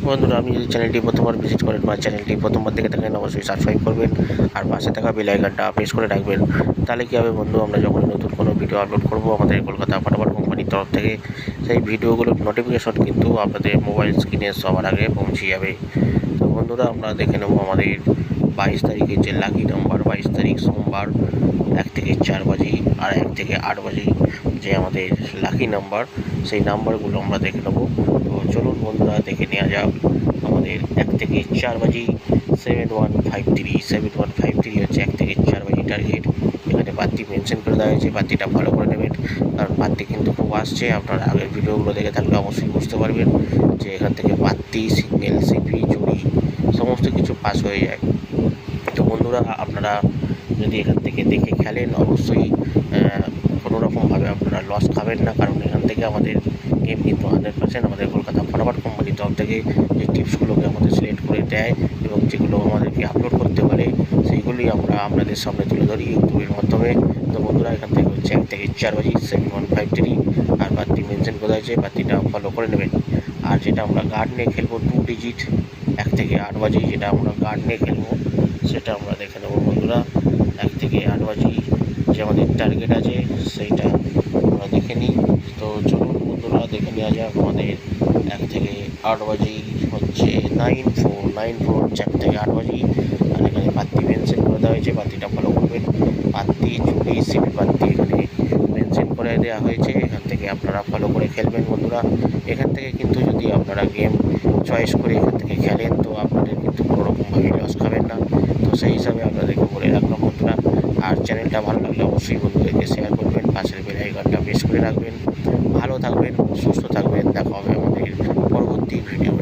বন্ধুরা, আপনি যদি চ্যানেলটি প্রথমবার ভিজিট করেন বা চ্যানেলটি প্রথমবার দেখে থাকেন, অবশ্যই সাবস্ক্রাইব করবেন আর পাশে থাকা বেল আইকনটা প্রেস করে রাখবেন। তাহলে কী হবে বন্ধু, আমরা যখন নতুন কোনো ভিডিও আপলোড করব আমাদের কলকাতা ফাটাফাট কোম্পানির তরফ থেকে, সেই ভিডিওগুলোর নোটিফিকেশন কিন্তু আপনাদের মোবাইল স্ক্রিনে সবার আগে পৌঁছে যাবে। তো বন্ধুরা, আমরা দেখে নেব আমাদের 22 তারিখের যে লাকি নাম্বার, 22 তারিখ সোমবার 1 থেকে 4 বাজে আর 1 থেকে 8 বাজে যে আমাদের লাকি নাম্বার, সেই নাম্বারগুলো আমরা দেখে নেব। তো চলুন বন্ধুরা, দেখে নেওয়া যাক। আমাদের 1 থেকে 4 বাজে 7153 হচ্ছে 1 থেকে 4 বাজে টার্গেট। এখানে বাতি মেনশন করে দেওয়া হয়েছে, বাতিটা ফলো করে নেবেন, কারণ বাতি কিন্তু খুব আসছে। আপনারা আগের ভিডিওগুলো দেখে থাকলে অবশ্যই বুঝতে পারবেন যে এখান থেকে বাতি, সিঙ্গেল, সিপি, জুড়ি সমস্ত কিছু পাস হয়ে যায়। তো বন্ধুরা, আপনারা যদি এখান থেকে দেখে খেলেন, অবশ্যই কোনো রকমভাবে আপনারা লস খাবেন না, কারণ এখান থেকে আমাদের গেম কিন্তু 100% আমাদের কলকাতা ফাটাফাট কোম্পানির তরফ থেকে যে টিপসগুলোকে আমাদের সিলেক্ট করে দেয় এবং যেগুলো আমাদেরকে আপলোড করতে পারে, সেইগুলি আমরা আপনাদের সামনে তুলে ধরি ইউটিউবের মাধ্যমে। তো বন্ধুরা, এখান থেকে হচ্ছে 1 থেকে 4 বাজে 7153 আর বাতি মেনশন করা হয়েছে, বাতিটা ফলো করে নেবেন। আর যেটা আমরা গার্ড নিয়ে খেলবো 2 ডিজিট 1 থেকে 8 বাজে, যেটা আমরা গার্ড নিয়ে খেলবো সেটা আমরা দেখে নেবো বন্ধুরা। 1 থেকে 8 বাজে যে আমাদের টার্গেট আছে সেইটা আমরা দেখে নিই। তো চলুন বন্ধুরা, দেখে নেওয়া যাক। আমাদের 1 থেকে 8 বাজে হচ্ছে 9494, 1 থেকে 8 বাজে। আর এখানে বাতি মেনশন করে দেওয়া হয়েছে, বাতিটা ফলো করবেন। বাতি, চুড়ি, সিপি বাতি এখানে মেনশন করে দেওয়া হয়েছে, এখান থেকে আপনারা ফলো করে খেলবেন বন্ধুরা। এখান থেকে কিন্তু যদি আপনারা গেম চয়েস করে এখান থেকে খেলেন, তো আপনাদের কিন্তু কোনো রকমভাবে লস খাবেন না। তো সেই হিসাবে আপনাদেরকে বলে রাখলাম বন্ধুরা। আর চ্যানেলটা ভালো লাগলে অবশ্যই বন্ধুদেরকে শেয়ার করবেন, পাশের বেল আইকনটা প্রেস করে রাখবেন। ভালো থাকবেন, সুস্থ থাকবেন, দেখা হবে আমাদের পরবর্তী ভিডিও।